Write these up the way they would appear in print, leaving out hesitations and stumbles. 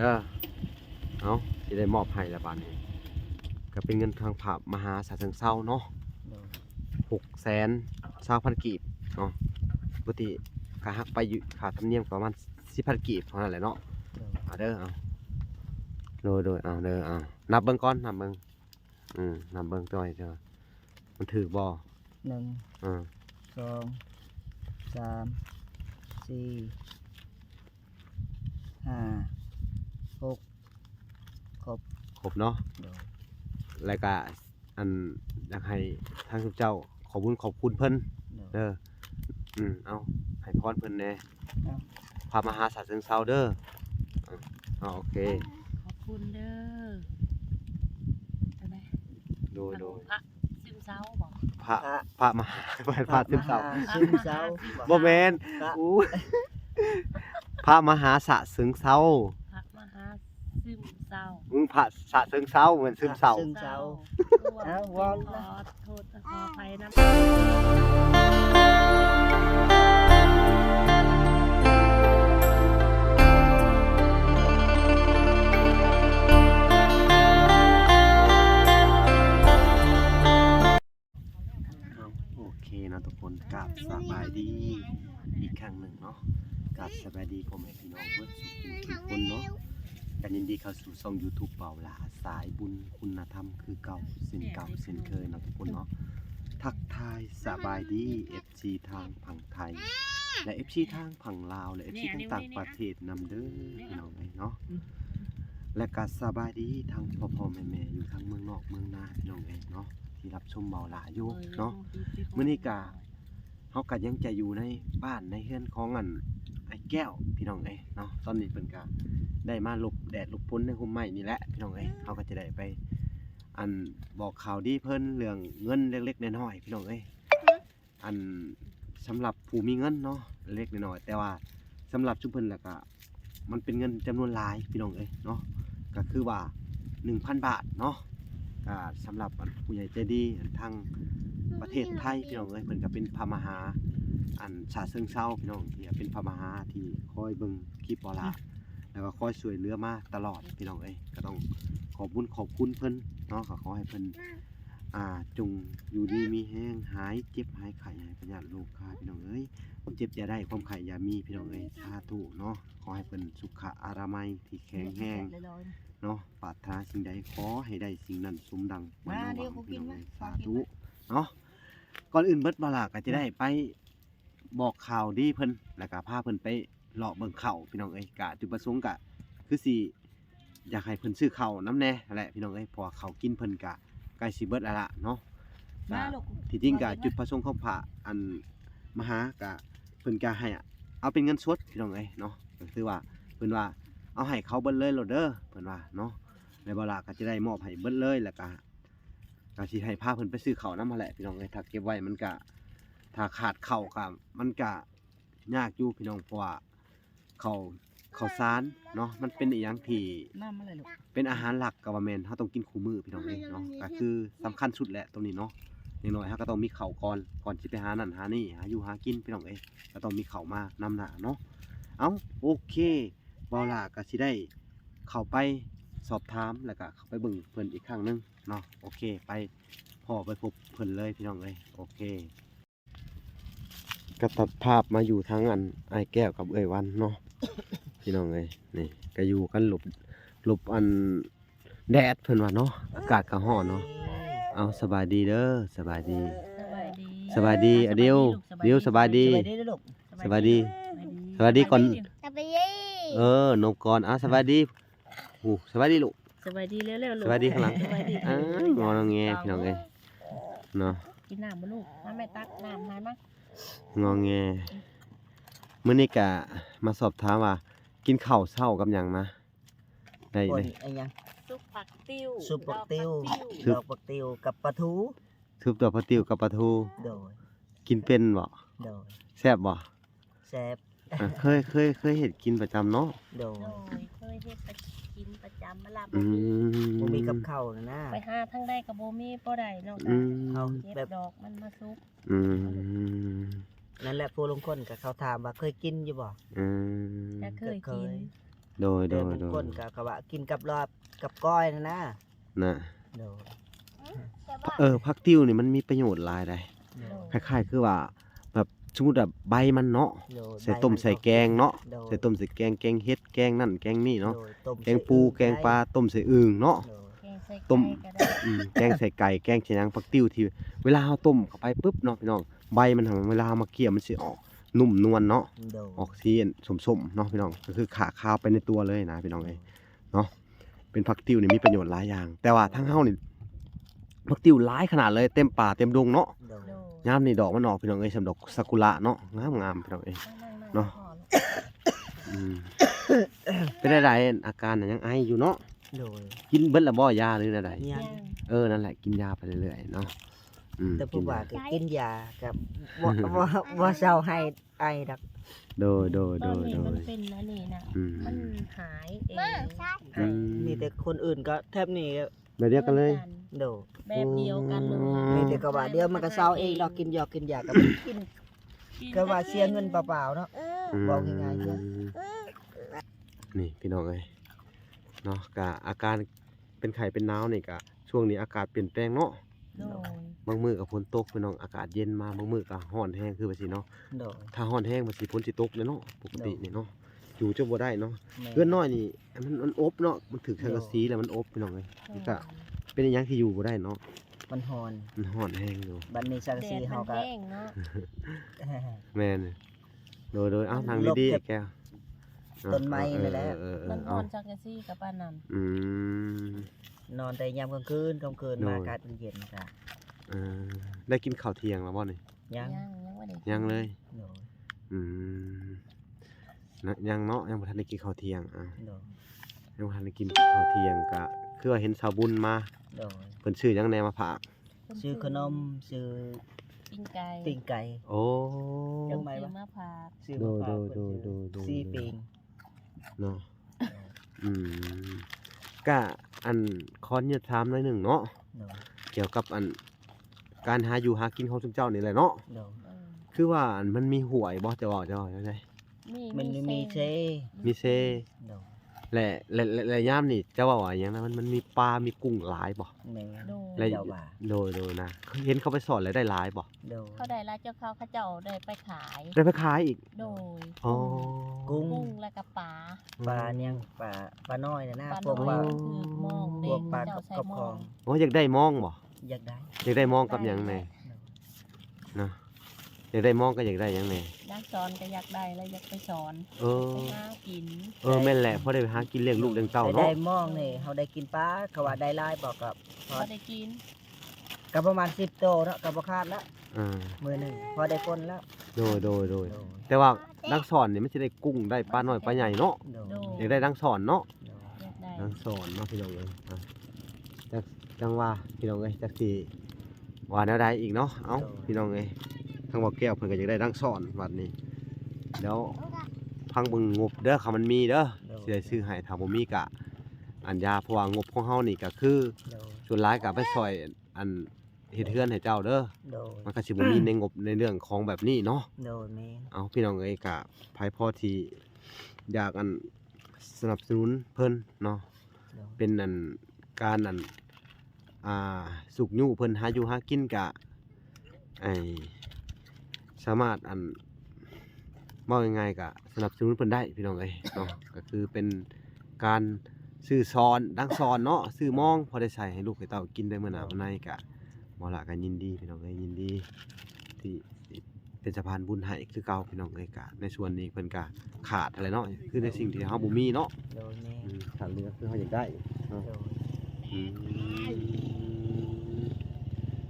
เอาที่ได้มอบให้แล้วบาดนี้ก็เป็นเงินทางผับมหาสาเชิงเซาเนาะ620,000 กีบเนาะปกติค่าหักไปอยู่ค่าธรรมเนียมประมาณ10,000 กีบเท่านั้นแหละเนาะเอาเด้อเอาโดยเอาเด้อเอานับเบิ่งก่อนนับเบิ่งนับเบิ่งตัวให้เด้อมันถูกบ่1 2 3 4 5 6ครบเนาะแล้วก็อันอยากให้ทางเจ้าขอบคุณเพิ่นเด้อเอาให้พรเพิ่นแหน่พามหาสาเชิงเซาเด้อโอเคขอบคุณเด้อใช่ไหมโดยพระซึมเศร้าบอกพระมหาพระซึมเศร้าบ่แม่นอู้พระมหาสาเชิงเซาพระมหาซึมเศร้าพระสาเชิงเซาเหมือนซึมเศร้าขอโทษขออภัยนะโอเคนะทุกคนกราบสบายดีอีกครั้งหนึ่งเนาะกราบสบายดีพ่อแม่พี่น้องเพื่อนทุกคนเนาะกันยินดีเข้าสู่ช่อง YouTube เป่าหลาสายบุญคุณธรรมคือเก่าเส้นเคยนะทุกคนเนาะทักทายสบายดี FC ทางฝั่งไทยและ FC ทางฝั่งลาวและ FC ต่างประเทศนำเด้อพี่น้องเนาะและก็สบายดีทางพ่อแม่อยู่ทางเมืองนอกเมืองนาพี่น้องเนาะที่รับชมเบาหลาอยู่เนาะมื้อนี้ก็เฮาก็ยังจะอยู่ในบ้านในเฮือนของไอ้แก้วพี่น้องเนาะตอนนี้เพิ่นก็ได้มาหลบแดดหลบฝนในห่มไม้นี่แหละพี่น้องเฮาก็จะได้ไปบอกข่าวดีเพิ่นเรื่องเงินเล็กๆน้อยๆพี่น้องสำหรับผู้มีเงินเนาะเล็กน้อยๆแต่ว่าสำหรับชุมเพิ่นแล้วก็มันเป็นเงินจำนวนหลายพี่น้องเนาะก็คือว่า 1,000 บาทเนาะก็สำหรับผู้ใหญ่ใจดีทางประเทศไทยพี่น้องเพิ่นก็เป็นพระมหาฉะเชิงเทราพี่น้องที่เป็นพระมหาที่คอยเบิ่งคลิปบ่ล่ะแล้วก็คอยช่วยเหลือมาตลอดพี่น้องก็ต้องขอบคุณเพิ่นเนาะก็ขอให้เพิ่นจงอยู่ดีมีแห้งหายเจ็บหายไข้หายพยาธิโรคคาพี่น้องความเจ็บอย่าได้ความไข้อย่ามีพี่น้องสาธุเนาะขอให้เพิ่นสุขอนามัยที่แข็งแรงเนาะปรารถนาสิ่งใดขอให้ได้สิ่งนั้นสมดังหวังพี่น้องสาธุเนาะก่อนอื่นเบิดบ่ล่ะก็จะได้ไปบอกข่าวดีเพิ่นแล้วก็พาเพิ่นไปเลาะเบิ่งข้าวพี่น้องกะจุดประสงค์กะคือสิอยากให้เพิ่นซื้อข้าวน้ำแน่แหละพี่น้องเพราะข้าวกินเพิ่นกะใกล้สิเบิดแล้วล่ะเนาะที่จริงกะจุดประสงค์ของพระมหากะเพิ่นกะให้เอาเป็นเงินสดพี่น้องเนาะก็คือว่าเพิ่นว่าเอาให้เขาเบิดเลยโลดเด้อเพิ่นว่าเนาะในบ่ล่ะก็จะได้มอบให้เบิดเลยแล้วก็สิให้พาเพิ่นไปซื้อข้าวนำหั่นแหละพี่น้องถ้าเก็บไว้มันกะถ้าขาดข้าวก็มันกะยากอยู่พี่น้องเพราะว่าข้าวสารเนาะมันเป็นอีหยังที่เป็นอาหารหลักกับว่าแม่นเฮาต้องกินคู่มื้อพี่น้องเนาะก็คือสำคัญสุดแหละตรงนี้เนาะอย่างน้อยเฮาก็ต้องมีข้าวก่อนสิไปหานั่นหานี่หาอยู่หากินพี่น้องก็ต้องมีข้าวมานำหน้าเนาะโอเคเว้าล่ะก็สิได้เข้าไปสอบถามแล้วก็เข้าไปเบิ่งเพิ่นอีกครั้งนึงเนาะโอเคไปไปพบเพิ่นเลยพี่น้องโอเคก็ตัดภาพมาอยู่ทั้งไอ้แก้วกับเอ้ยวันเนาะพี่น้องนี่ก็อยู่กันหลบแดดเพิ่นว่าเนาะอากาศก็ร้อนเนาะสบายดีเด้อสบายดีอะเดียวสบายดีสบายดีก่อนนมก่อนสบายดีสบายดีลูกสบายดีเร็วๆลูกสบายดีข้างหลังงอแงพี่น้องเนาะกินน้ำบ่ลูกแม่ตักน้ำมามั้งอแงมื้อนี้ก็มาสอบถามว่ากินข้าวเช้ากับหยังนะได้ไอ้หยังซุปปักติ้วดอกปักติ้วกับปลาทูซุปดอกปักติ้วกับปลาทูโดยกินเป็นบ่โดยแซ่บบ่แซ่บเคยเฮ็ดกินประจำเนาะโดยเคยเฮ็ดกินประจำมาล่ะบ่มีกับข้าวนะไปหาทั้งได้กับบ่มีบ่ได้เนาะเอาเก็บดอกมันมาซุปนั่นแหละผู้ลงคนกับเขาถามว่าเคยกินอยู่บ่จะเคยกิน โดย แต่บางคนก็ว่ากินกับลาบกับก้อยนะ นะ โดย ผักติ้วนี่มันมีประโยชน์หลายได้ โดย คล้ายๆคือว่าแบบสมมุติแบบใบมันเนาะ โดย ใส่ต้มใส่แกงเนาะ โดย ใส่ต้มใส่แกงเฮ็ดแกงนั่นแกงนี่เนาะ โดยต้ม แกงปูแกงปลาต้มใส่อึ่งเนาะ โดย แกงใส่ ต้ม ไก่ก็ได้ แกงใส่ไก่แกงใส่หยังผักติ้วที่เวลาเฮาต้มเข้าไปปุ๊บเนาะพี่น้องใบมันเวลาเฮามาเคี่ยวมันสิออกนุ่มนวลเนาะ โดย ออกสีส้มๆเนาะพี่น้องก็คือขาคาวไปในตัวเลยนะพี่น้องเอ้ยเนาะเป็นผักติ้วนี่มีประโยชน์หลายอย่าง แต่ว่าทางเฮานี่ผักติ้วหลายขนาดเลยเต็มป่าเต็มดงเนาะ โดย โดย ยามนี่ดอกมันออกพี่น้องเอ้ยสำดอกซากุระเนาะงามๆพี่น้องเอ้ย เนาะ อืมเป็นได้อาการน่ะยังไออยู่เนาะ โดย กินเบิดละบ่ยาหรืออะไร ยั ยัง ง นั่นแหละกินยาไปเรื่อยๆเนาะแต่ผู้ กิน ว่าก็กินยากับบ่เศร้าให้ไอดัก โดย ตอนนี้มันเป็นอันนี้น่ะ อืม มันหายเอง อืม มีแต่คนอื่นก็แทบนี่ แบบเดียวกันเลย โดย แบบเดียวกันเลย มีแต่ก็ว่าเดี๋ยวมันก็เศร้าเองดอกกินยาก็กินก็ว่าเสียเงินเปล่าๆเนาะ บอกง่ายๆเด้อ นี่พี่น้องเอ้ยเนาะกะอาการเป็นไข้เป็นหนาวนี่กะช่วงนี้อากาศเปลี่ยนแปลงเนาะ โดย บางมื้อก็ฝนตกพี่น้องอากาศเย็นมาบางมื้อก็ร้อนแห้งคือว่าสิเนาะ โดย ถ้าร้อนแห้งมันสิฝนสิตกเลยเนาะปกตินี่เนาะอยู่จนบ่ได้เนาะ แม่ เพื่อนน้อยนี่มันอบเนาะมันถึกสังกะสีแล้วมันอบพี่น้องเอ้ยนี่ก็เป็นอหยังที่อยู่บ่ได้เนาะ มันฮอน มันร้อนแห้งอยู่ บัดนี้สัง แด สี ด เฮา มัน ก็ แห้งเนาะ แม่นโดยเอ้านั่งดีๆแก้ว ต้นไม้นั่นแหละ มันอ่ เอา อนจักกะซี่กับปานนั้น อืม นอนแต่ยามกลางคืนโดย มาอากาศมันเย็นจ้ะ เออได้กินข้าวเที่ยงแล้วบ่นี่ ยัง ยังบ่ได้ ยังเลย โดย อืมนะยังเนาะยังบ่ทันได้กินข้าวเที่ยงอ่ะ โดย ยังบ่ทันได้กินข้าวเที่ยงก็คือว่าเห็นสาวบุญมา โดย เพิ่นซื้อหยังแหน่มาฝาก ซื้อขนมซื้อ ปิ้งไก่ ปิ้งไก่ โอ้ ยั ซื้ ง อ ไงวะ มาฝาก ซื้อ โด มาย ฝาก โดย เพิ่น โดย ซื้อปิ้ง เนาะอืมก็อันขออนุญาตถามหน่อยหนึงเนาะ โดย เกี่ยวกับอันการหาอยู่หากินของทุกเจ้านี่แหละเนาะ โดย เออ คือว่าอันมันมีหวยบ่จะบอกจังได๋ มันมีเช มีเซ โดย และยามนี่จะว่าว่าหยังนะมันมีปลา มีกุ้งหลายบ่ แม่ โด และ ย เจ้าว่า โดยนะเห็นเขาไปสอนแล้วได้หลายบ่ โดย เขาได้ละเจ้าเขาเจ้าได้ไปขาย ได้ไปขายอีก โดย อ๋อ กุ้ง กุ้งและกับปลา ปลาเนี่ยงปลาน้อยน่ะนะ ปลา พวก น้ ป อ ลาย คือมอง พ เด้ วก ง ปลา เจ้า กับ ใส่ กับ ม ค อ อง ง โอ้อยากได้มองบ่ อยากได้ อยากได้มองกับหยังแน่นะอยากได้มองก็อยากได้หยังแน่ นักสอนก็อยากได้แล้วอยากไปสอน เออ ไปหากิน แม่นแหละเพราะได้ไปหากินเลี้ยงลูกเลี้ยงเต้า ได้ เนาะ มองนี่เฮาได้กินปลาเขาว่าได้หลายบอกกับพอ ก็ได้กิน ก็ประมาณ10โตเนาะก็บ่ขาดละ อ่า มื้อหนึงพอได้คนแล้ว โดย โดย แต่ว่าดังสอนนี่มันสิได้กุ้งได้ปลาน้อยปลาใหญ่เนาะ โดย อยากได้ดังสอนเนาะ โดย อยากได้ ดังสอนเนาะพี่น้องเอ้ยจังว่าพี่น้องเอ้ยจักสิว่าแนวใดอีกเนาะเอ้าพี่น้องเอ้ยทางบ่แก้วเพิ่นก็อยากได้ดังสอนบัดนี้เดี๋ยวพังเบิ่งงบเด้อค่ะมันมีเด้อสิได้ซื้อให้ถ้าบ่มีก็อันยาเพราะว่างบของเฮานี่ก็คือ โดย ส่วนหลายก็ไปซอยอันเฮ็ดเฮือนให้เจ้าเด้อ โดย มันก็สิบ่มีในงบในเรื่องของแบบนี้เนาะ โดยแม่น เอาพี่น้องเอ้ยก็ไผพอที่อยากอันสนับสนุนเพิ่นเนาะ โดย เป็นอันการอันสุกยู่เพิ่นหาอยู่หากินกะไอสามารถอันมองง่ายๆกะสนับสนุนเพิ่นได้พี่น้องเอ้ยเนาะก็คือเป็นการซื้อซอนดังซอนเนาะซื้อมองพอได้ใส่ให้ลูกให้เต้ากินได้มื้อหน้ามื้อในกะบ่ละก็ยินดีพี่น้องเอ้ยยินดีที่เป็นสะพานบุญให้คือเก่าพี่น้องเอ้ยกะในส่วนนี้เพิ่นกะขาดอะไรเนาะคือในสิ่งที่เฮาบ่มีเนาะ โดยแม่น ขาดเหลือคือเฮาอยากได้ โดย อืม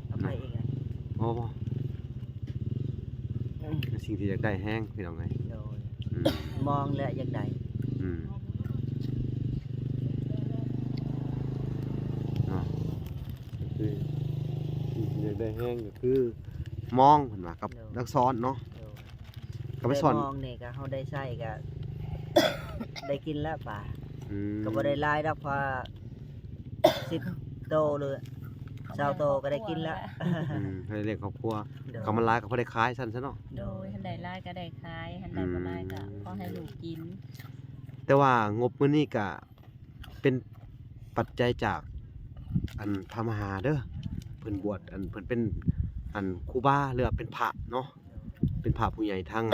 เอาไปอีกอ่ะ บ่สิ่งที่อยากได้แห้งพี่น้องไง โดย อืม มองและอยากได้ อืมเนาะคือสิ่งที่อยากได้แห้งก็คือมองเพิ่นว่ากับนักสอนเนาะ โดย ก็ไปสอน มองนี่ก็เฮาได้ใช้ก็ ได้กินแล้วป่า อืม ก็บ่ได้หลายดอกเพอ10โตเลย20โตก็ได้กินแล้ว ให้เลี้ยงครอบครัว โดย ก็มันหลายก็พอได้ขายซั่นซะเนาะ โดยหันใดไล่ก็ได้ขายหันใดบ่ไล่ก็พอให้ลูกกิน แต่ แต่ว่างบมื้อนี้ก็เป็นปัจจัยจากอันพระมหาเด้อเพิ่นบวชอันเพิ่นเป็นอันครูบาหรือว่าเป็นพระเนาะเป็นพระผู้ใหญ่ทาง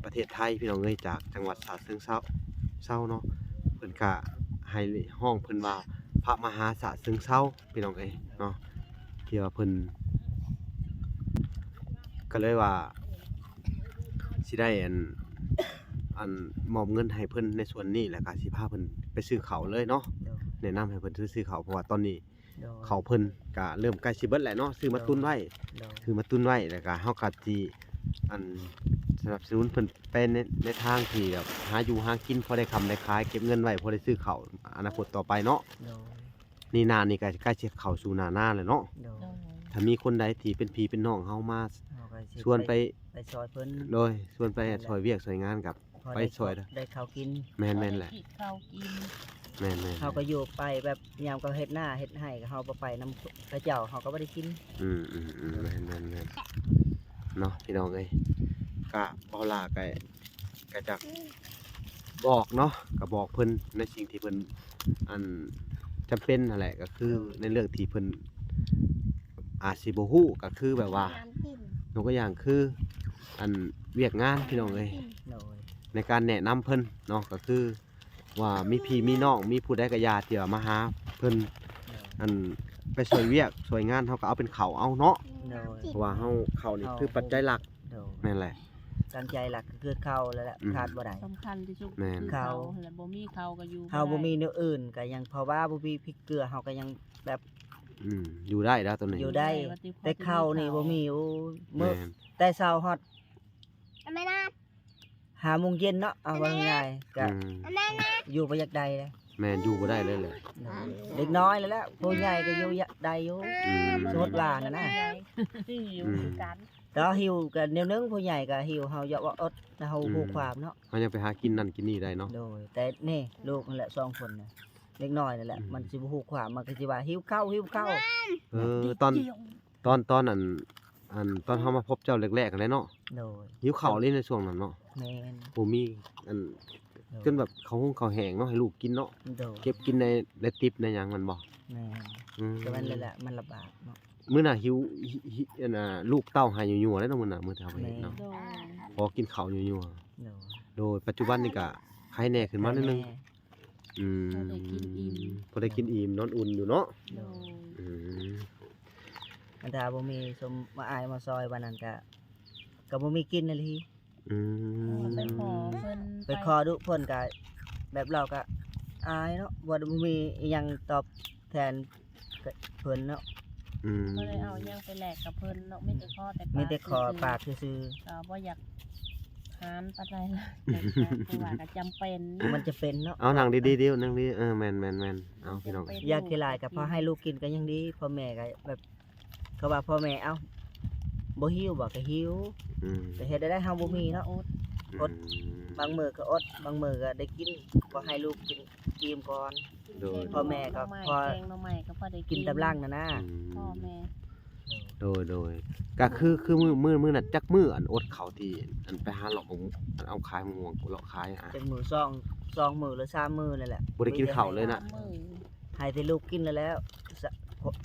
ประเทศไทยพี่น้องเอ้ยจากจังหวัดฉะเชิงเทราเนาะเพิ่นก็ให้ห้องเพิ่นว่าพระมหาฉะเชิงเทราพี่น้องเอ้ยเนาะที่ว่าเพิ่นก็เลยว่าสิได้อันมอบเงินให้เพิ่นในส่วนนี้แล้วก็สิพาเพิ่นไปซื้อข้าวเลยเนาะ โดย แนะนำให้เพิ่นซื้อข้าวเพราะว่าตอนนี้ โดย ข้าวเพิ่นก็เริ่มใกล้สิเบิดแล้วเนาะซื้อมาตุนไว้ โดย ซื้อมาตุนไว้แล้วก็เฮาก็สิอันสนับสนุนเพิ่นไปในทางที่แบบหาอยู่หากินพอได้คำได้ขายเก็บเงินไว้พอได้ซื้อข้าวอนาคตต่อไปเนาะ โดย นี่หน้านี่ก็ใกล้สิเข้าสู่หน้าแล้วเนาะ โดย โดย ถ้ามีคนใดที่เป็นพี่เป็นน้องเฮามา เฮาก็สิ ชวนไป ไปซอยเพิ่น โดยชวนไปช่วยเวียกช่วยงานกับ พอ ไปซอยเด้อ ได้ข้าวกิน แม่นๆแหละ คิดข้าวกิน แม่นๆ เฮาก็อยู่ไปแบบยามก็เฮ็ดหน้าเฮ็ดให้ก็เฮาบ่ไปนำพระเจ้าเฮาก็บ่ได้กิน แม่นเนาะพี่น้องเอ้ยก็บ่ล่าก็จะบอกเนาะก็บอกเพิ่นในสิ่งที่เพิ่นอันจำเป็นนั่นแหละก็คือในเรื่องที่เพิ่นอาจสิบ่ฮู้ก็คือแบบว่ายกตัวอย่างคืออันเวียกงานพี่น้องเอ้ย โดย ในการแนะนำเพิ่นเนาะก็คือว่ามีพี่มีน้องมีผู้ใดก็ญาติที่ว่ามาหาเพิ่น อันไปช่วยเวียกช่วยงานเฮาก็เอาเป็นข้าวเอาเนาะ โดย เพราะว่าเฮาข้าวนี่คือปัจจัยหลัก โดย แม่นแหละ ตั้งใจหลักก็คือข้าวแล้วแหละ อืม ขาดบ่ได้ สำคัญที่สุด แม่น คือ ข้า ข้าว วแล้วบ่มีข้าวก็อยู่ เฮาบ่มีแนวอื่นก็ยังเพราะว่าบ่มีพริกเกลือเฮาก็ยังแบบ อยู่ได้แล้วตัวนี้ อยู่ได้ แต่ข้าวนี่บ่มีโอ้มื้ แม่ อน แต่เช้าฮอด5 โมงเย็นเนาะเอาว่าง่ายๆก็ อืม อยู่บ่อยากได้เลย แม่นอยู่บ่ได้เลยแหละ เด็กน้อยแล้วแหละผู้ใหญ่ก็อยู่อยากได้อยู่ อืม สดหลานน่ะนะ อยู่คือกัน แต่หิวก็แนวนึงผู้ใหญ่ก็หิวเฮาอย่าว่าอดแต่เฮาฮู้ความเนาะ เฮายังไปหากินนั่นกินนี่ได้เนาะ โดยแต่นี่ลูกนั่นแหละ2คนน่ะเล็กน้อยนั่นแหละ อืม มันสิบ่ฮู้ความมันก็สิว่าหิวข้าวหิวข้าว ตอนอันตอนเฮามาพบเจ้าแรกๆกันเลยเนาะ โดย หิวข้าวเลยในช่วงนั้นเนาะ แม่น บ่มีอันจนแบบเขาหุงข้าวแห้งเนาะให้ลูกกินเนาะ โดย เก็บกินในติปในหยังมันบ่ แม่น อืม ก็มันเลยแหละมันลำบากเนาะ มื้อน่ะอันน่ะลูกเต้าหายยั่วๆเลยเนาะมื้อน่ะมื้อที่เฮาไปเฮ็ดเนาะ โดย พอกินข้าวยั่ว โดย ๆโดยปัจจุบันนี่ก็ใครแน่ขึ้นมานิดนึง แ อืม พอได้กินอิ่ม พอได้กินอิ่มนอนอุ่นอยู่เนาะ โดย อืม อันถ้าบ่มีสมมาอายมาซอยวันนั้นก็บ่มีกินนั่นลี อืม ไปขอเพิ่น ไปขอดุเพิ่นก็แบบเราก็อายเนาะบ่ได้มีอิหยังตอบแทนเพิ่นเนาะ อืม ก็เลยเอาหยังไปแลกกับเพิ่นเนาะมีแต่ขอแต่ปาก มีแต่ขอปากซื่อ ก็บ่อยากหานปานใดล่ะแต่ว่าก็จำเป็น ๆมันจะเป็นเนาะ เอานั่งดีๆเดี๋ยวนั่งดีแม่นเอาพี่น้อง อยากขี้หลายก็พอให้ลูกกินก็ยังดีพ่อแม่ก็แบบเขาว่าพ่อแม่เอ้าบ่หิวบ่ก็หิว อืม แต่เฮ็ดได้เฮาบ่มีเนาะ อด อืม บางมื้อก็อดบางมื้อก็ได้กินก็ให้ลูกกินอิ่มก่อน โดย พ่อแม่ก็พอ แกงหน่อไม้ก็พอได้ กินตำลังน่ะนะ พ่อแม่ โดยก็คือมื้อนั้นจักมื้ออันอดข้าวที่อันไปหาหลอกของอันเอาขายมะม่วงกูหลอกขายอ่ะ จังมื้อ2มื้อหรือ3มื้อนั่นแหละ บ่ได้กินข้าวเลยน่ะ มื้อ ให้แต่ลูกกินแล้วสะ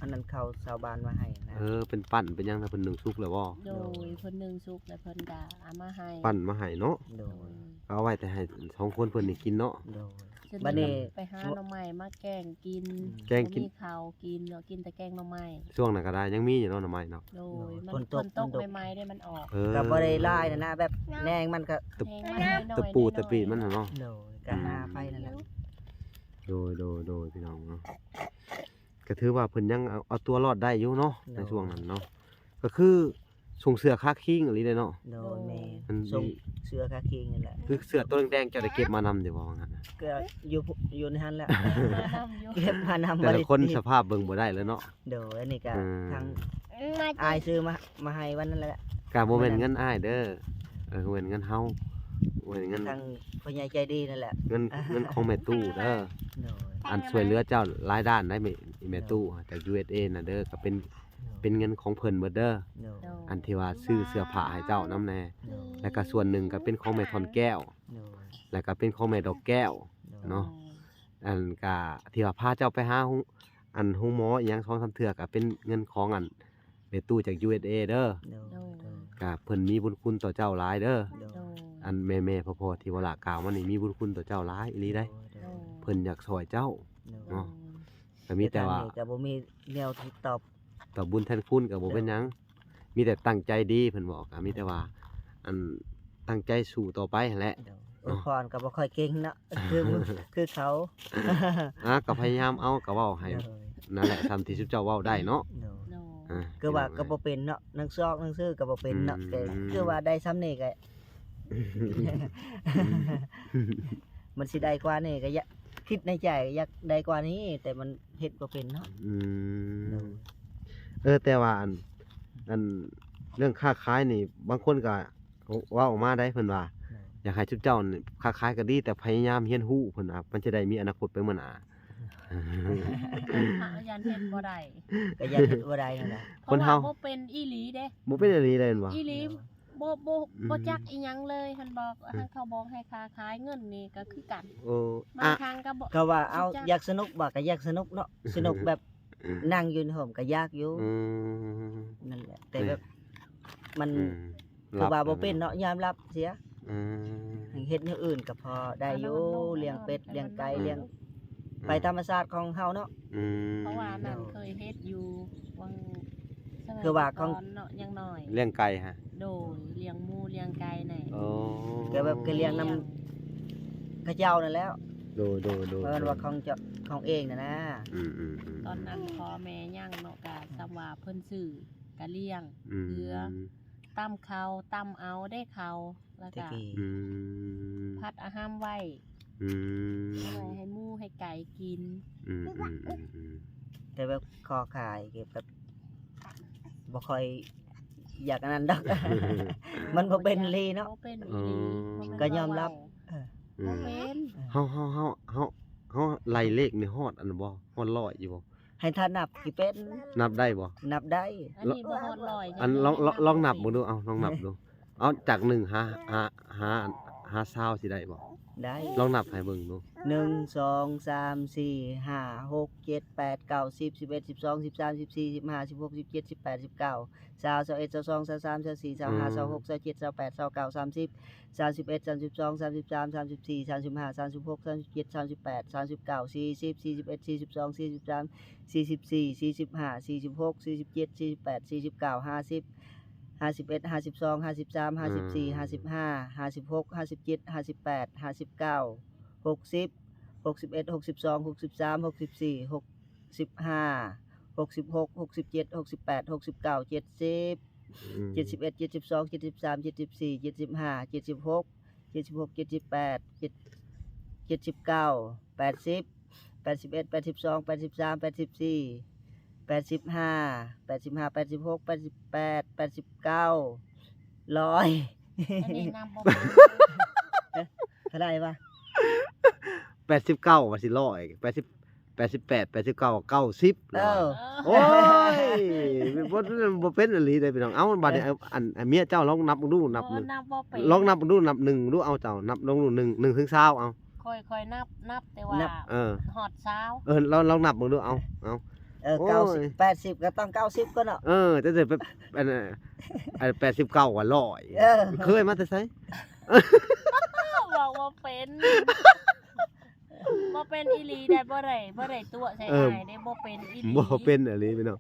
อันนั้นข้าวชาวบ้านมาให้นะ เป็นปั้นเป็นหยังนะเพิ่นนึ่งสุกแล้วบ่ โดยเพิ่นนึ่งสุกแล้วเพิ่นก็เอามาให้ ปั้นมาให้เนาะ โด โด ย ย เอาไว้แต่ให้สองคนเพิ่นนี่กินเนาะ โดย จน บัดนี้ ไปหาหน่อไม้มาแกงกิน แกงกิน บ่มีข้าวกินเนาะกินแต่แกงหน่อไม้ ช่วงนั้นก็ได้ยังมีอยู่เนาะหน่อไม้เนาะ โดยมันเพิ่นตกใหม่ๆได้มันออก ก็บ่ได้หลายนั่นนะแบบแนงมันก็ ตะ แพงมาน้อยๆ ตะปูตะปีดมันน่ะเนาะ โดยก็หาไปนั่นแหละ โดยพี่น้องเนาะก็ถือว่าเพิ่นยังเอาตัวรอดได้อยู่เนาะในช่วงนั้นเนาะก็คือส่งเสื้อคาคิงอะไรได้เนาะ โดยแม่ มัน ส่งเสื้อคาคิงนั่นแหละ คือเสื้อตัวแดงๆจะได้เก็บมานำเดี๋ยวว่างั้นนะ ก็อยู่ในหันแหละ น้ำอยู่ เก็บมานำ แต่ละคน บ่ได้ สภาพเบิ่งบ่ได้เลยเนาะ โดยอันนี้ก็ อืม ทางอายซื้อมาให้วันนั้นแหละ ก็บ่แม่นเงินอ้ายเด้อบ่แม่นเงินเฮาบ่แม่นเงิน ทางพ่อใหญ่ใจดีนั่นแหละ เงินของแม่ตู้เด้อ โดย อันช่วยเหลือเจ้าหลายด้านได้แม่ตู้จาก USA น่ะเด้อก็เป็นเงินของเพิ่นเบิดเด้อ โดย โดย อันที่ว่าซื้อเสื้อผ้าให้เจ้านำแน่ โดย แล้วก็ส่วนหนึ่งก็เป็นของแม่ทอนแก้ว โดย แล้วก็เป็นของแม่ดอกแก้ว เนาะ อันก็ที่ว่าพาเจ้าไปหาโรงหมออีหยัง2-3เทื่อก็เป็นเงินของแม่ตู้จาก USA เด้อ โดยโดย ก็เพิ่นมีบุญคุณต่อเจ้าหลายเด้อ โดย โดย อันแม่ๆพ่อๆที่ว่าละกล่าวมานี่มีบุญคุณต่อเจ้าหลายอีหลีได้ โดย เพิ่นอยากช่วยเจ้า โดย เนาะ ก็มีแต่ว่า ก็บ่มีแนวที่ตอบ ต่อบุญแทนคุณก็บ่เป็นหยังมีแต่ตั้งใจดีเพิ่นบอกก็มีแต่ว่า อันตั้งใจสู้ต่อไปหั่นแหละ โดยอวยพรก็บ่ค่อยเก่งเนาะคือเขา ก็พยายามเอาก็เว้าให้ โดย นั่นแหละทำที่สุเจ้าเว้าได้เนาะ โดย โดย อ่า คือว่าก็บ่เป็นเนาะหนังซอกหนังซื้อก็บ่เป็นเนาะแต่คือว่าได้ซ้ำนี่ก็ มันสิได้กว่านี่ก็อยากคิดในใจก็อยากได้กว่านี้ แต่มันเฮ็ดบ่เป็นเนาะ อืม โดย แต่ว่าอันเรื่องค้าขายนี่บางคนก็เว้าออกมาได้เพิ่นว่า อยากให้ชุบเจ้านี่ค้าขายก็ดีแต่พยายามเรียนรู้เพิ่นว่ามันจะได้มีอนาคตไปมื้อหน้า หายันเฮ็ดบ่ได้ ก็อยากเฮ็ดบ่ได้นั่นแหละ คนเฮา พระว่บ่เป็นอีหลีเด้ บ่เป็นอะไรเลยเห็นบ่ อีหลีบ่จักอีหยังเลยเพิ่นบอกให้เขาบอกให้ค้าขายเงินนี่ก็คือกัน โอ้ บางครั้งก็บ่ ก็ว่าเอาอยากสนุกบ่ก็อยากสนุกเนาะสนุกแบบนั่งอยู่ในห้องก็อยากอยู่ อืม นั่นแหละ แต่แบบมัน อืม คือว่าบ่เป็นเนาะยอมรับเสีย อืม เฮ็ดอย่างอื่นก็พอได้อยู่เลี้ยงเป็ดเลี้ยงไก่เลี้ยงไปธรรมชาติของเฮาเนาะ อืม เพราะว่านั่นเคยเฮ็ดอยู่วังสมัย คือว่าของ ก่นเนาะยังน้อย เลี้ยงไก่ฮะ โดยเลี้ยงหมูเลี้ยงไก่นี่ โอ้ ก็แบบก็เลี้ยงนำเขาเจ้านั่นแหล้ว โดย เพราะว่าของเจ้าของเองน่ะนะ อืม ตอนนั้นพ่อแม่ย่างเนาะก็สำว่าเพิ่นซื้อก็เลี้ยง อืม เกลือ ตำเขาตำเอาได้เขาแล้ว ตะ ก็ กี้ อืม พัดอาหารไว้ อืม เอาไว้ให้หมูให้ไก่กิน อืม แต่แบบคอขายก็แบบบ่ค่อยอยากอันนั้นดอก มันบ่เป็นลีเนาะ บ่เป็นอีหลีบ่แน ก็ยอมรับ บ่เป็น เฮาไล่เลขนี่ฮอดอันบ่ฮอด100อยู่บ่ ให้ท่านนับกี่เป็น นับได้บ่ นับได้ อันนี้บ่ฮอดร้อย อันลองนับดูเอาลองนับดูเอาจาก1หา20สิได้บ่ ได้ ลองนับให้เบิ่งดู 1 2 3 4 5 6 7 8 9 10 11 12 13 14 15 16 17 18 19 20 21 22 23 24 25 26 27 28 29 30 31 32 33 34 35 36 37 38 39 40 41 42 43 44 45 46 47 48 49 50 51 52 53 54 55 56 57 58 59 60 61 62 63 64 65 66 67 68 69 70 71 72 73 74 75 76 76 78 79 80 81 82 83 84 85 86 88 89 100 อันนี้นำบ่เป็น เท่าไหร่วะ 89ว่าสิ100 88 89 90 เออ โอ้ยบ่เป็นอันนี้ได้พี่น้องเอ้าบัดนี้อันเมียเจ้าลองนับดูนับ บ่นับบ่เป็น ลองนับดูนับ1ดูเอาเจ้านับลองดู1ถึง20เอา ค่อยๆนับแต่ว่า เออ ฮอดเช้า ลองนับดูเอา โอ้ 90 80 ก็ต้อง 90ก็เนาะ จะไปอัน89ว่า100 เออ เคยมาแต่ไส บอกว่าเป็นบ่เป็นอีหลีได้บ่ได้ตัวใส่อายได้บ่เป็นอีหลี บ่เป็นอันนี้พี่น้อง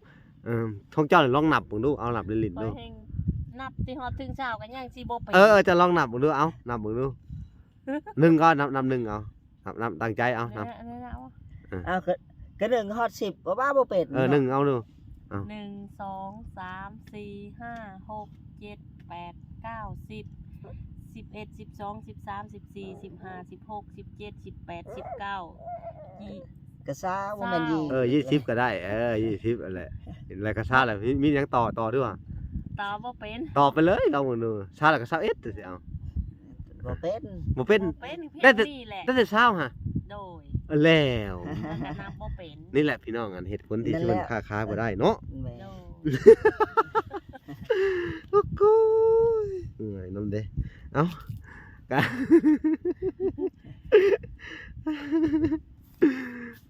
ของเจ้าลองนับดูเอานับลิ้น บ่ ดู แห่งนับที่ฮอดถึงเช้าก็ยังสิบ่เป็น จะลองนับดูเอานับดู1ก็นับ1เอานับตั้งใจเอานับ นั่นน่ะ เอาก็1ฮอด10บ่ว่าบ่เป็น 1เอาดู 1 2 3 4 5 6 7 8 9 10 11 12 13 14 15 16 17 18 19 ก็ซาบ่แม่นยี 20ก็ได้20นั่นแหละแล้วก็ซาแล้วมีหยังต่อด้วย ตอบบ่เป็น ต่อไปเลยลองดูซาแล้วก็21จังซี่เอา บ่เป็น บ่เป็น บ่เป็นเพี ได้ ยง แต่ นี่แหละ ตั้งแต่เช้าฮะ โดย แล้ว มันก็นับบ่เป็น นี่แหละพี่น้องอันเหตุผลที่ชวนค้าขายบ่ได้เนาะ แม่ โดย โอ้โหเหนื่อยน้ำเด้เอ้า ก็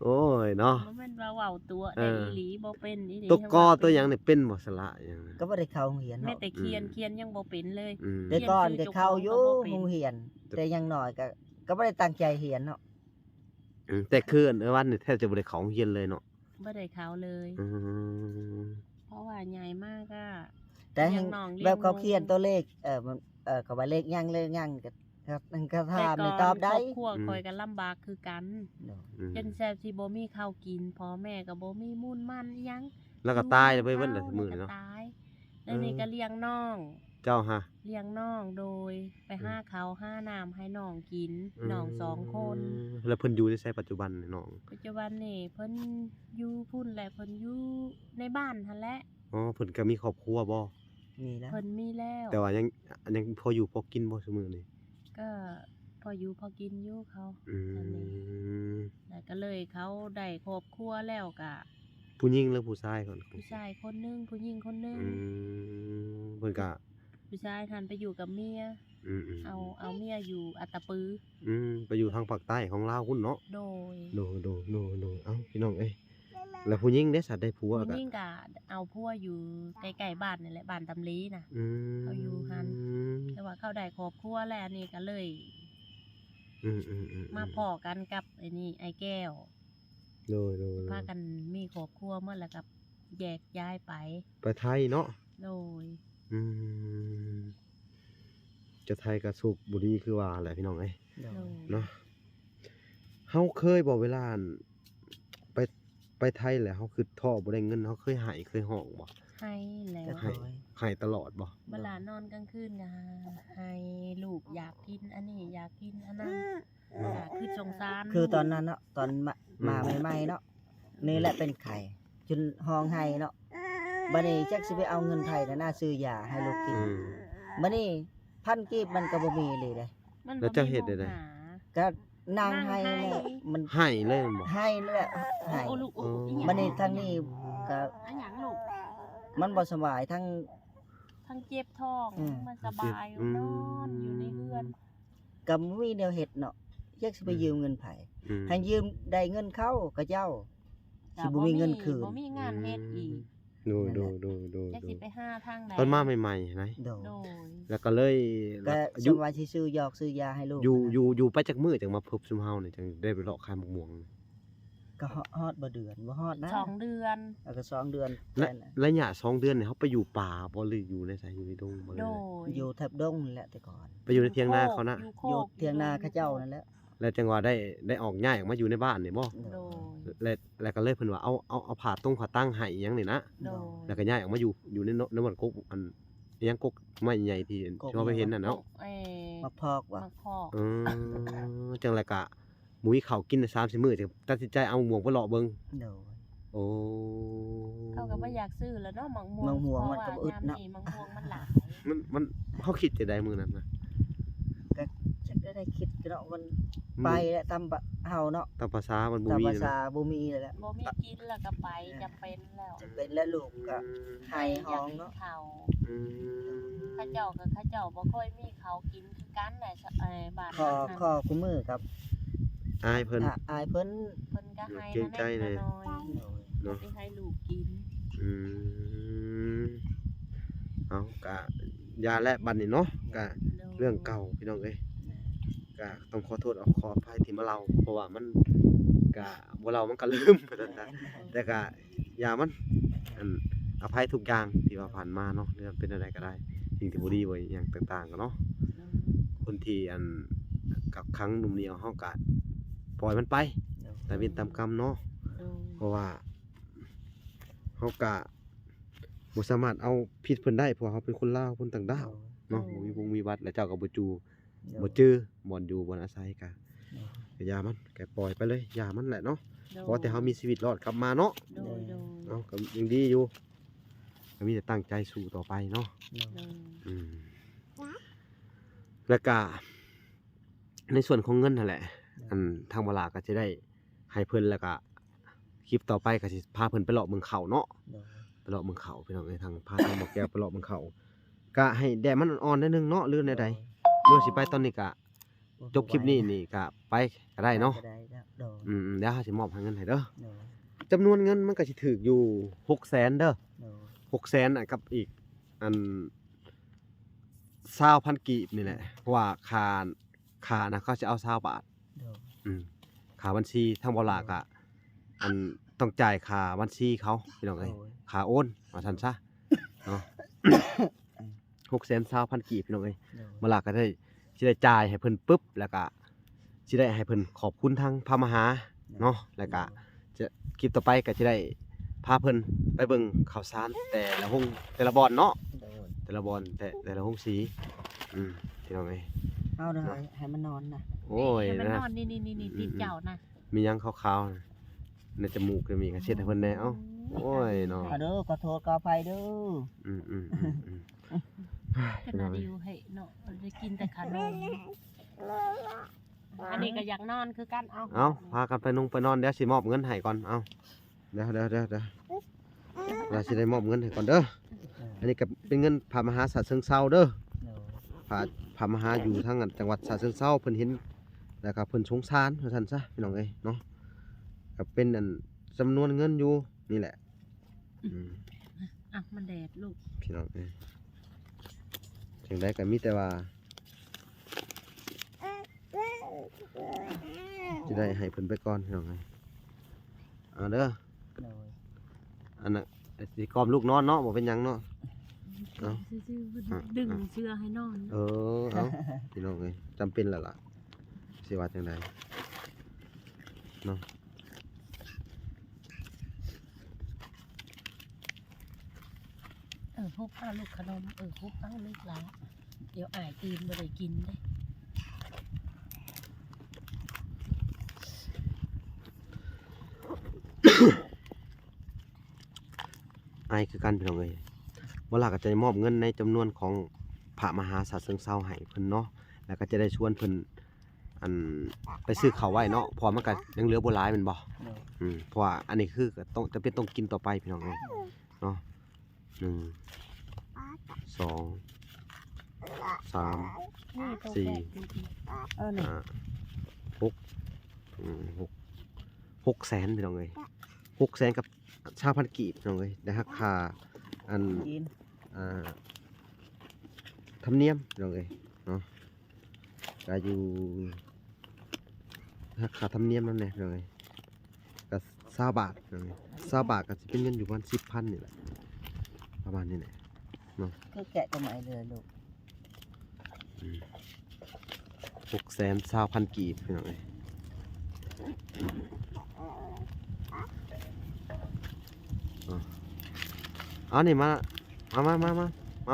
โอ้ยเนาะ บ่แม่นว่าเว้าตัวได้อีหลีบ่เป็นอีหลี ตัวกอตัวหยังนี่เป็นบ่สละหยัง ก็บ่ได้เข้าโรงเรียน แม่ เนาะ แต่เขียนยังบ่เป็นเลย อืม แต่ก่อนก็เข้าอยู่ เรียนชื่อเจ้าของก็บ่เป็น โรงเรียน แต่อยังน้อยก็บ่ได้ตั้งใจเรียนเนาะ แต่คืออันวันนี่แทบจะบ่ได้เข้าโรงเรียนเลยเนาะ บ่ได้เข้าเลย อืม เพราะว่าใหญ่มากก็ แต่ เลี้ หั ย ง งน้องเลี้ยง แบบเขา หมู่ เขียนตัวเลขมันก็ว่าเลขหยังเลขหยังก็มันก็ถามนี่ตอบได้ ครอบครัวคอยกันลำบากคือกัน เนาะ อืม จนแซ่บสิบ่มีข้าวกินพ่อแม่ก็บ่มีมูลมันอิหยัง แล้วก็ตายไปเบิดเลยมื้อ แล้วก็ เนาะ ตายแล้วนี่ก็เลี้ยงน้อง เจ้าฮะ เลี้ยงน้องโดยไปหาข้าวหาน้ำให้น้องกินน้อง2 คน แล้วเพิ่นอยู่ในไสปัจจุบันนี่น้อง ปัจจุบันนี่เพิ่นอยู่พุ่นแหละเพิ่นอยู่ในบ้านหั่นแหละ อ๋อเพิ่นก็มีครอบครัวบ่ มีแล้ว เพิ่นมีแล้ว แต่ว่ายังพออยู่พอกินบ่ซุมื้อนี้ ก็พออยู่พอกินอยู่เขา อื อันนี้ ม แล้วก็เลยเขาได้ครอบครัวแล้วก็ ผู้หญิงหรือผู้ชายก่อน ผู้ชายคนหนึงผู้หญิงคนหนึง อืมเพิ่นก็ ผู้ชายทันไปอยู่กับเมีย อืม เอาเมียอยู่อัตตปือ ไปอยู่ทางภาคใต้ของลาวพุ่นเนาะ โดย โดเอ้าพี่น้องเอ้ยแล้วผู้หญิงได้สัตว์ได้ผัว ผู้ ก็ หญิงก็เอาพัวอยู่ใกล้ๆบ้านนี่แหละบ้านตำลีน่ะ อืม เขาอยู่หัน แต่ว่าเขาได้ครอบครัวแล้วอันนี่ก็เลย อืม มาพ้อกันกับไอ้นี่ไอ้แก้ว โด พากันมีครอบครัวเมื่อแล้วก็แยกย้ายไป ไปไทยเนาะ โดย อืมจะไทยกับสูบบุหรี่คือว่าแหละพี่น้องเอ้ย เนาะ โดย เนาะเฮาเคยบ่เวลาอั่นไปไทยแหละเฮาคือท่อบ่ได้เงินเฮาเคยหายเคยห้องบ่ ให้แล้ว ก็ ให้ ถอย หายตลอดบ่ เวลานอนกลางคืนก็ให้ลูกอยากกินอันนี้อยากกินอันนั้นก็คือสงสาร คือตอนนั้นเนาะตอนมาใหม่ๆเนาะนี่แหละเป็นไข่จนห้องไห้เนาะบัดนี้จักสิไปเอาเงินไทยน่ะซื้อยาให้ลูกกิน อืม บัดนี้พันกีบมันก็บ่มีเลยเด้ มัน แล้วเจ้าเฮ็ดได้ใด บ่มีหา ก็นั่งให้ นั่งให้ แหละมัน หายเลยบ่ ให้นั่นแหละให้ โอ้ลูกโอ้ อ๋อ อีหยัง บัดนี้ทางนี้ก็ อันหยังลูก มันบ่สบายทั้ง ทั้งเจ็บท้อง อืม มันสบายนอนอยู่ในเรือน ก็บ่มีแนวเฮ็ดเนาะจักสิไปยืมเงินไผ อืม ให้ยืมได้เงินเขาก็เจ้า สิบ่มีเงินคืน บ่มีงานเฮ็ดอีก ดู จักสิไปหาทางใด ตอนมาใหม่ๆนะ โด โดย แล้วก็เลย ก็ อ ส ยู่ มว่าสิซื้อยอกซื้อยาให้ลูก อยู่ไปจักมื้อจังมาพบซุมเฮานี่จังได้ไปเลาะขายมะม่วง ก็ฮอดบ่เดือนบ่ฮอดนะ 2 เดือน แล้วก็2เดือน และ แค่นั้น ระยะ2 เดือนเนี่ยเฮาไปอยู่ป่าบ่หรืออยู่ในไสอยู่ในดงบ่เลย โดย อยู่แถบดงนั่นแหละแต่ก่อน ไปอยู่ในเถียงนาเขานะ โค อยู่ ก เถียงนาเขาเจ้านั่นแหละ แล้วจังหวะได้ออกย้ายออกมาอยู่ในบ้านนี่บ่ โดย แล้วก็เลยเพิ่นว่าเอาผ้าผ้าตั้งให้อิหยังนี่นะ โดย แล้วก็ย้ายออกมาอยู่ในมันกกอันอิหยังกกไม้ใหญ่ที่เราไปเห็นน่ะเนาะ เอ้ย มาพอกว่า มักพอก จังไรกะหมุ้ยข้าวกินได้30 มื้อจังตัดสินใจเอาหมวกไปเลาะเบิ่ง โดย โอ้ เขาก็บ่อยากซื้อแล้วเนาะมังม่วง มังม่วงมันก็ เพ อึ ราะ ด ว่า เนาะ ยามนี้มังม่วงมันหลาย มันเฮาคิดจะได้มื้อนั้นนะ จักได้คิดเนาะมันไปแล้วตามเฮาเนาะ ตามภาษามันบ่ ตาม มี ภา เลย ษาบ่มีแล้วแหละ บ่มีกินแล้วก็ไปจำเป็นแล้ว จะเป็นแล้วลูกก็ให้ห้องเนาะ เขา อืม ข้าเจ้ากับข้าเจ้าบ่ค่อยมีเขาวกินคือกันแหละบ้าน ข้อ นั้น ข้อคุมือครับ อายเพิ่น อายเพิ่น เพิ่นก็ให้ เกรงใจเลย น้อย โดย เนาะ ไปให้ลูกกิน อืมเอากะยาและบัดนี้เนาะกะเรื่องเก่าพี่น้องเอ้ยกะต้องขอโทษขออภัยที่มาเล่าเพราะว่ามันกะบ่เล่ามันก็ลืมไปแล้วนะ แต่ก็อย่ามันอันอภัยทุกอย่างที่ว่าผ่านมาเนาะเรื่องเป็นอะไรก็ได้สิ่งที่บ่ดีบ่อย่างต่างๆก็เนาะคนที่อันกับครั้งหนุ่มเหนียวเฮาก็ปล่อยมันไปแต่เว้นตามกรรมเนาะเพราะว่าเฮาก็บ่สามารถเอาผิดเพิ่นได้เพราะว่าเฮาเป็นคนลาวคนต่างดาวเนาะบ่มีวงมีวัดและเจ้าก็บ่จือบ่อนอยู่บ่อนอาศัยก็อย่ามันก็ปล่อยไปเลยอย่ามันแหละเนาะเพราะแต่เฮามีชีวิตรอดกลับมาเนาะ โดย เนาะก็ยังดีอยู่ก็มีแต่ตั้งใจสู้ต่อไปเนาะอืมแล้วก็ในส่วนของเงินนั่นแหละ อันทางบลาก็จะได้ให้เพิ่นแล้วก็คลิปต่อไปก็สิพาเพิ่นไปเลาะเมืองเขาเนาะไปเลาะเมืองเขาพี่น้องเอ้ยทางพาทางบ่แก้วไปเลาะเมืองเขาก็ให้แดดมันอ่อนๆนิดนึงเนาะหรือใดๆเมื่อสิไปตอนนี้ก็ จบคลิปนี้นี่ก็ไปก็ได้เนาะ ก็ได้แล้วโดย เดี๋ยวเฮาสิมอบให้เงินให้เด้อ โดย จำนวนเงินมันก็สิถูกอยู่ 600,000 เด้อ โดย 600,000อ่ะกับอีกอัน20,000กีบนี่แหละเพราะว่าค่านะเขาจะเอา20บาท โดย ค่าบัญชีทางบ่ลาก็อันต้องจ่ายค่าบัญชีเขาพี่น้องเอ้ย โดย ค่าโอนว่าซั่นซะเนาะ 620,000กีบพี่น้องเอ้ย โดย บ่ลาก็ได้สิได้จ่ายให้เพิ่นปึ๊บแล้วก็สิได้ให้เพิ่นขอบคุณทางพระมหาเนาะแล้วก็จะคลิปต่อไปก็สิได้พาเพิ่นไปเบิ่งข่าวสารแต่ละห้องแต่ละบอนเนาะ โดย แต่ละบอนแต่ละห้องสีพี่น้องเอ้ย เอาเด้อให้มันนอนนะ โอ้ย ให้มัน นะ นอนนี่ติดเจ้านะ มีหยังขาวๆนะในจมูกก็มีกระเช็ดให้เพิ่นแหน่เอ้าโอ้ยเนาะ เอาเด้อขอโทษขออภัยเด้อ อืม ขนาดอยู่ให้เนาะได้กินแต่ขนมอันนี้ก็อยากนอนคือกันเอา เอาพากันไปนุ่งไปนอนเดี๋ยวสิมอบเงินให้ก่อนเอาเดี๋ยวเราสิได้มอบเงินให้ก่อนเด้ออันนี้ก็เป็นเงินพระมหาศาสตร์เชิงเซาเด้อ โดย พระมหาอยู่ทางจังหวัดฉะเชิงเทราเพิ่นเห็นแล้วก็เพิ่นสงสารว่าซั่นซะพี่น้องเอ้ยเนาะก็เป็นอันจำนวนเงินอยู่นี่แหละอ่ะมันแดดลูก พี่น้องเอ้ยจังได๋ก็มีแต่ว่าจะได้ให้เพิ่นไปก่อนพี่น้องเอ้ยเอาเด้อ โดย อันน่ะสิกอมลูกนอนเนาะบ่เป็นหยังเนาะ เอ้า ซื่อๆดึงเสื้อให้นอน เอาพี่น้องเอ้ยจำเป็นแล้วล่ะสิว่าจังไดเนาะ ฮุบเอาลูกขนมฮุบเอาลูกหลานเดี๋ยวอายตื่นบ่ได้กินเด้ ไอคือกันพี่น้องเอ้ยเวลาก็จะมอบเงินในจำนวนของพระมหาศาสตร์เชิงเซาให้เพิ่นเนาะแล้วก็จะได้ชวนเพิ่นอันไปซื้อข้าวไว้เนาะเพอมันก็ยังเหลือบ่หลายแม่นบ่ โดย เพราะว่าอันนี้คือก็ต้องจะเป็นต้องกินต่อไปพี่น้องเอ้ยเนาะ1 2 3 นี่ตัว สี่ แปลกจริง เอานี่ 6แสนพี่น้องเอ้ย6แสนกับ5,000กีบพี่น้องเอ้ยได้ราคาอัน กิน ธรรมเนียมพี่น้องเอ้ยเนาะก็อยู่ราคาธรรมเนียมนั่นแหละพี่น้องเอ้ยก็20 บาทพี่น้องเอ้ย20 บาทก็สิเป็นเงินอยู่ประมาณ 10,000 นี่แหละประมาณนี้แหละ คือแกะตัวใหม่เลยลูก 620,000กีบพี่น้องเอ้ยเอานี่มา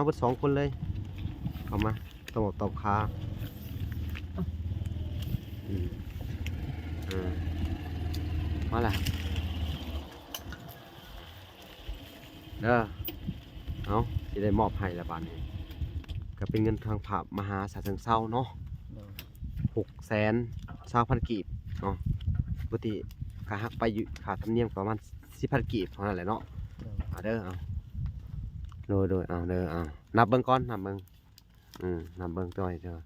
เบิด2คนเลยเข้ามาตบขามาล่ะเด้อเอาสิได้มอบให้ละบาดนี้ก็เป็นเงินทางพระมหาศาสตร์เชิงเซาเนาะ โดย 620,000กีบเนาะปกติค่าหักไปอยู่ค่าธรรมเนียมประมาณ10,000กีบเท่านั้นแหละเนาะ โดย เอาเด้อเอาโดยเอาเด้อเอานับเบิ่งก่อนนับเบิ่งนับเบิ่งตัวให้เด้อ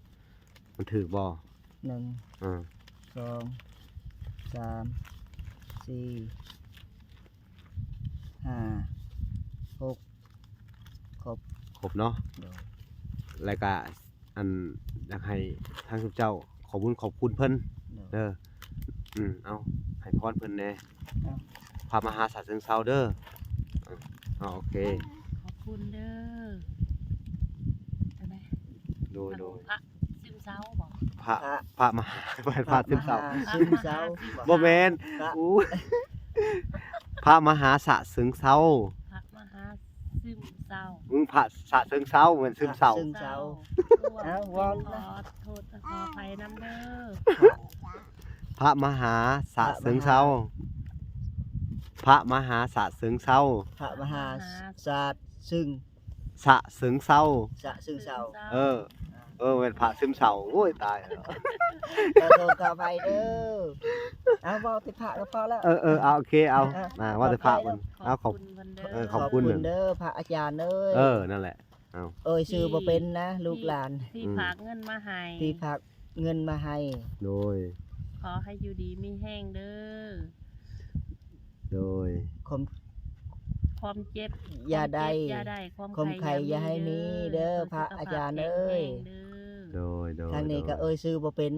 มันถูกบ่ 1 อ่า 2 3 4 5 6ครบ ครบเนาะ โดย แล้วก็อันอยากให้ทางเจ้าขอบคุณเพิ่น โดย เด้อเอาให้พรเพิ่นแหน่ เอา พระมหาศาสตร์เชิงเซาเด้อโอเค ขอบคุณเด้อเอาไหม โดย พระซึมเศร้าบอก พระมหาพระซึมเศร้า ซึมเศร้า บ่แม่น พระ อู้พระมหาศาสตร์เชิงเซา พระมหาซึมเศร้า พระศาสตร์เชิงเซาเหมือนซึมเศร้า ซึมเศร้า เอาว ว อ อน นะ ขอโทษขออภัยน้ำเด้อ พระมหาศาสตร์เชิงเซาพระมหาศาสตร์เชิงเซา พระมหาศาสตร์ซึ่ง สะเชิงเซา สะซึ่งเศร้า เป็นพระซึมเศร้าโอ้ยตายแล้ว ขอโทษขออภัยเด้อเอาเว้าติพระก็พอแล้ว เอาโอเคเอาว่าแต่พระมันเอาขอบ คุณเพิ่นเด้อ ขอบคุณ เด้อพระอาจารย์เอ้ย นั่นแหละ เอ้ยชื่อบ่เป็นนะ ลูกหลาน ที่ฝากเงินมาให้ ที่พัก เงินมาให้ โดย ขอให้อยู่ดีมีแห้งเด้อ โดย คม ความเจ็บ อย่าได้ อย่าได้ความ คมไข่อย่าให้มีเด้อพระอาจารย์เอ้ย โดยโดย ทางนี้ก็เอ้ยซื้อบ่เป็น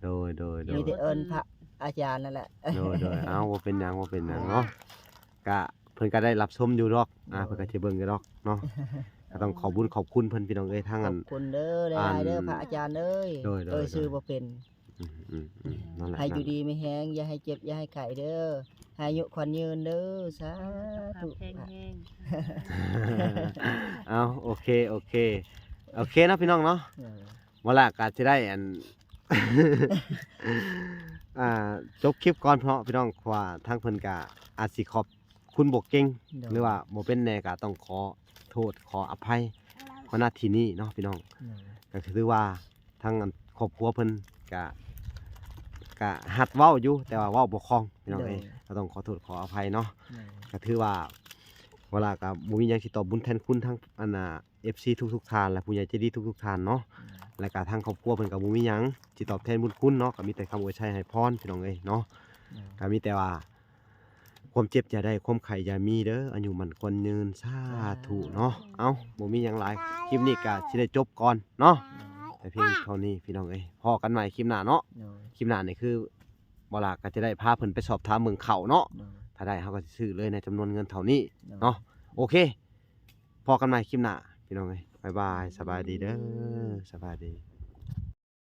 โดยโดยโด มี ย แต่เอิ้นพระอาจารย์นั่นแหละ โดยโดยเอาบ่เป็นหยังบ่เป็นหยังเนาะก็เพิ่นก็ได้รับชมอยู่ดอกเพิ่นก็สิเบิ่งอยู่ดอกเนาะก็ต้องขอบคุญขอบคุณเพิ่นพี่น้องเอ้ยทาง ข อั อน บคุณเด้อได้เด้อพระอาจารย์เอ้ย โดย เอ้ยซื้อบ่เป็น นั่นแหละ ให้อยู่ดีไม่แห้งอย่าให้เจ็บอย่าให้ไข้เด้อให้อายุขวัญยืนเด้อสา สุ ธุ ขภาพแห้ง เอาโอเคโอเคโอเคเนาะพี่น้องเนาะ เออ ว่าละก็สิได้อัน จบคลิปก่อนเพราะพี่น้องว่าทางเพิ่นก็อาจสิขอบคุณบ่เก่งหรือว่าบ่เป็นแน่ก็ต้องขอโทษขออภัยขอหน้าที่นี้เนาะพี่น้อง ก็ถือว่าทางครอบครัวเพิ่นก็หัดเว้าอยู่แต่ว่าเว้าบ่คล่องพี่น้องเอ้ยก็ต้องขอโทษขออภัยเนาะก็ถือว่าเวลาก็บ่มีหยังสิตอบบุญแทนคุณทั้งอันน่ะ FC ทุกๆท่านและผู้ใหญ่ใจดีทุกๆท่านเนาะแล้วก็ทางครอบครัวเพิ่นก็บ่มีหยังสิตอบแทนบุญคุณเนาะก็มีแต่คำอวยชัยให้พรพี่น้องเอ้ยเนาะก็มีแต่ว่าความเจ็บอย่าได้ความไข้อย่ามีเด้ออายุมันควรยืนสาธุเนาะเอ้าบ่มีหยังหลายคลิปนี้ก็สิได้จบก่อนเนาะ แต่เพียงเท่านี้พี่น้องเอ้ยพอกันใหม่คลิปหน้าเนาะคลิปหน้านี่คือบ่ล่ะก็จะได้พาเพิ่นไปสอบถามเมืองเขาเนาะถ้าได้เฮาก็สิซื้อเลยในจำนวนเงินเท่านี้เนาะโอเคพอกันใหม่คลิปหน้าพี่น้องเอ้ยบ๊ายบายสบายดีเด้อสบายดี